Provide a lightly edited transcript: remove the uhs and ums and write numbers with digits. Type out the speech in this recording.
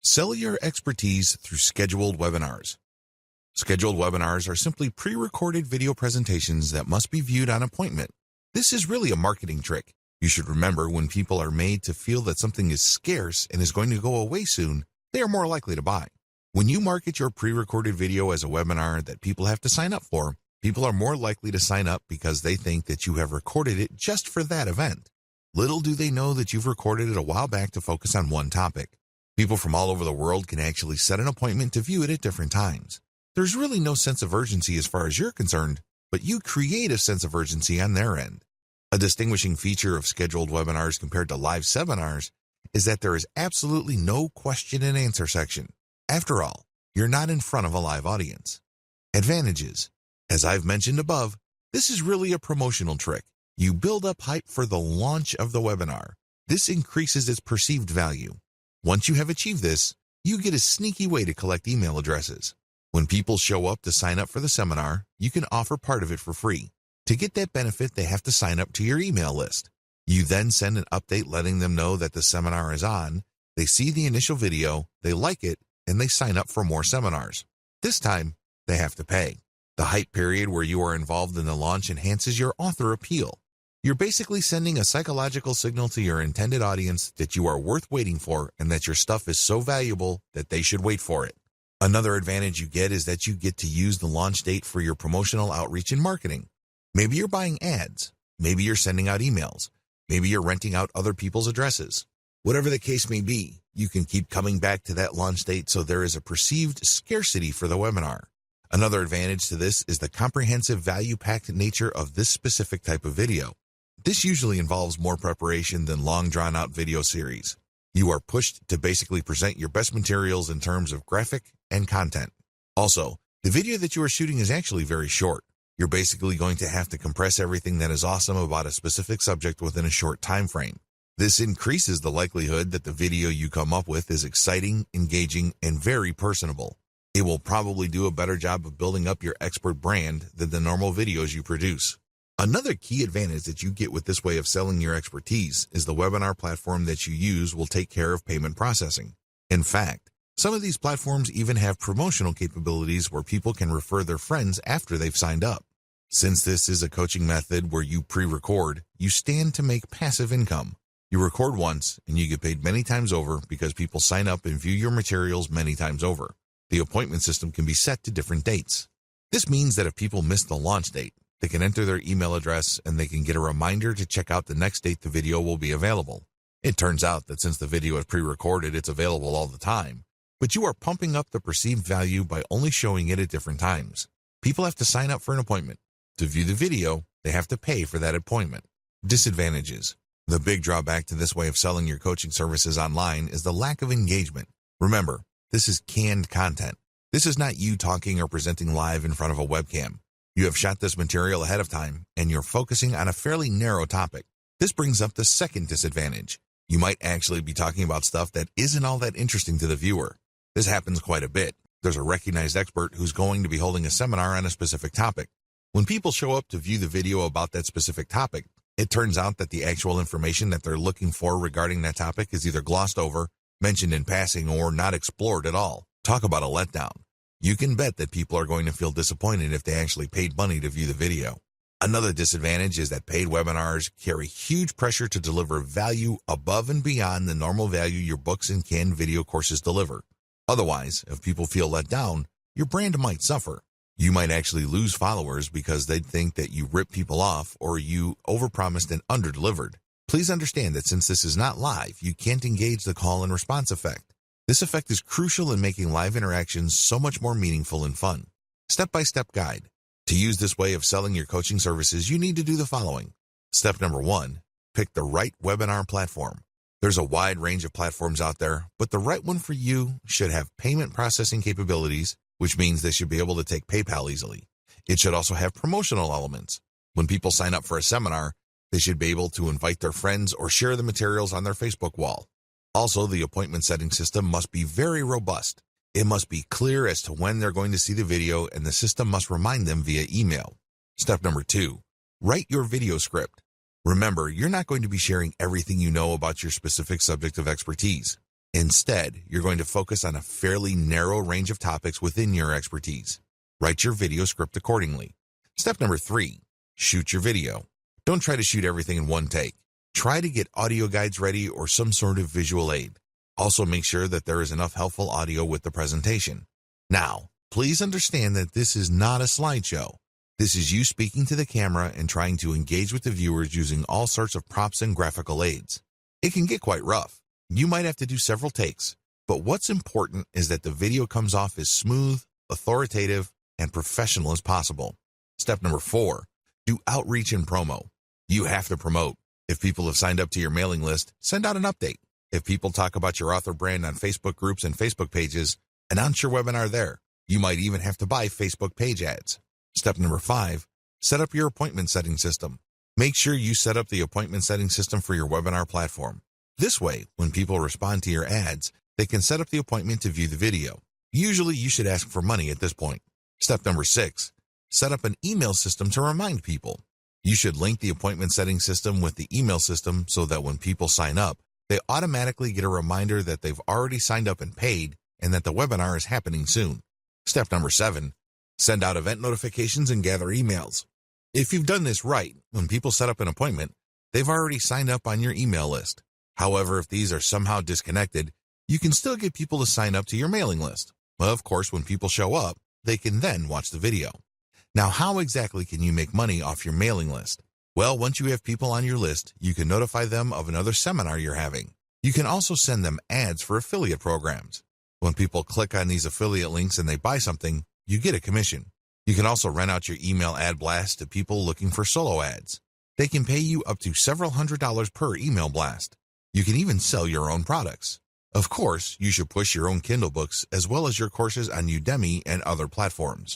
Sell your expertise through scheduled webinars. Scheduled webinars are simply pre-recorded video presentations that must be viewed on appointment. This is really a marketing trick. You should remember, when people are made to feel that something is scarce and is going to go away soon, they are more likely to buy. When you market your pre-recorded video as a webinar that people have to sign up for, people are more likely to sign up because they think that you have recorded it just for that event. Little do they know that you've recorded it a while back to focus on one topic. People from all over the world can actually set an appointment to view it at different times. There's really no sense of urgency as far as you're concerned, but you create a sense of urgency on their end. A distinguishing feature of scheduled webinars compared to live seminars is that there is absolutely no question and answer section. After all, you're not in front of a live audience. Advantages. As I've mentioned above, this is really a promotional trick. You build up hype for the launch of the webinar. This increases its perceived value. Once you have achieved this, you get a sneaky way to collect email addresses. When people show up to sign up for the seminar, you can offer part of it for free. To get that benefit, they have to sign up to your email list. You then send an update letting them know that the seminar is on. They see the initial video, they like it, and they sign up for more seminars. This time, they have to pay. The hype period where you are involved in the launch enhances your author appeal. You're basically sending a psychological signal to your intended audience that you are worth waiting for and that your stuff is so valuable that they should wait for it. Another advantage you get is that you get to use the launch date for your promotional outreach and marketing. Maybe you're buying ads. Maybe you're sending out emails. Maybe you're renting out other people's addresses. Whatever the case may be, you can keep coming back to that launch date so there is a perceived scarcity for the webinar. Another advantage to this is the comprehensive value-packed nature of this specific type of video. This usually involves more preparation than long drawn-out video series. You are pushed to basically present your best materials in terms of graphic and content. Also, the video that you are shooting is actually very short. You're basically going to have to compress everything that is awesome about a specific subject within a short time frame. This increases the likelihood that the video you come up with is exciting, engaging, and very personable. It will probably do a better job of building up your expert brand than the normal videos you produce. Another key advantage that you get with this way of selling your expertise is the webinar platform that you use will take care of payment processing. In fact, some of these platforms even have promotional capabilities where people can refer their friends after they've signed up. Since this is a coaching method where you pre-record, you stand to make passive income. You record once and you get paid many times over because people sign up and view your materials many times over. The appointment system can be set to different dates. This means that if people miss the launch date, they can enter their email address and they can get a reminder to check out the next date the video will be available. It turns out that since the video is pre-recorded, it's available all the time, but you are pumping up the perceived value by only showing it at different times. People have to sign up for an appointment. To view the video, they have to pay for that appointment. Disadvantages. The big drawback to this way of selling your coaching services online is the lack of engagement. Remember, this is canned content. This is not you talking or presenting live in front of a webcam. You have shot this material ahead of time, and you're focusing on a fairly narrow topic. This brings up the second disadvantage. You might actually be talking about stuff that isn't all that interesting to the viewer. This happens quite a bit. There's a recognized expert who's going to be holding a seminar on a specific topic. When people show up to view the video about that specific topic, it turns out that the actual information that they're looking for regarding that topic is either glossed over, mentioned in passing, or not explored at all. Talk about a letdown. You can bet that people are going to feel disappointed if they actually paid money to view the video. Another disadvantage is that paid webinars carry huge pressure to deliver value above and beyond the normal value your books and canned video courses deliver. Otherwise, if people feel let down, your brand might suffer. You might actually lose followers because they'd think that you ripped people off or you overpromised and underdelivered. Please understand that since this is not live, you can't engage the call and response effect. This effect is crucial in making live interactions so much more meaningful and fun. Step-by-step guide. To use this way of selling your coaching services, you need to do the following. Step number 1, pick the right webinar platform. There's a wide range of platforms out there, but the right one for you should have payment processing capabilities, which means they should be able to take PayPal easily. It should also have promotional elements. When people sign up for a seminar, they should be able to invite their friends or share the materials on their Facebook wall. Also, the appointment setting system must be very robust. It must be clear as to when they're going to see the video, and the system must remind them via email. Step number 2, write your video script. Remember, you're not going to be sharing everything you know about your specific subject of expertise. Instead, you're going to focus on a fairly narrow range of topics within your expertise. Write your video script accordingly. Step number 3, shoot your video. Don't try to shoot everything in one take. Try to get audio guides ready or some sort of visual aid. Also make sure that there is enough helpful audio with the presentation. Now, please understand that this is not a slideshow. This is you speaking to the camera and trying to engage with the viewers using all sorts of props and graphical aids. It can get quite rough. You might have to do several takes, but what's important is that the video comes off as smooth, authoritative, and professional as possible. Step number 4, do outreach and promo. You have to promote. If people have signed up to your mailing list, send out an update. If people talk about your author brand on Facebook groups and Facebook pages, announce your webinar there. You might even have to buy Facebook page ads. Step number 5, set up your appointment setting system. Make sure you set up the appointment setting system for your webinar platform. This way, when people respond to your ads, they can set up the appointment to view the video. Usually, you should ask for money at this point. Step number 6, set up an email system to remind people. You should link the appointment setting system with the email system so that when people sign up, they automatically get a reminder that they've already signed up and paid and that the webinar is happening soon. Step number 7, send out event notifications and gather emails. If you've done this right, when people set up an appointment, they've already signed up on your email list. However, if these are somehow disconnected, you can still get people to sign up to your mailing list. Of course, when people show up, they can then watch the video. Now, how exactly can you make money off your mailing list? Well, once you have people on your list, you can notify them of another seminar you're having. You can also send them ads for affiliate programs. When people click on these affiliate links and they buy something, you get a commission. You can also rent out your email ad blast to people looking for solo ads. They can pay you up to several $100s per email blast. You can even sell your own products. Of course, you should push your own Kindle books as well as your courses on Udemy and other platforms.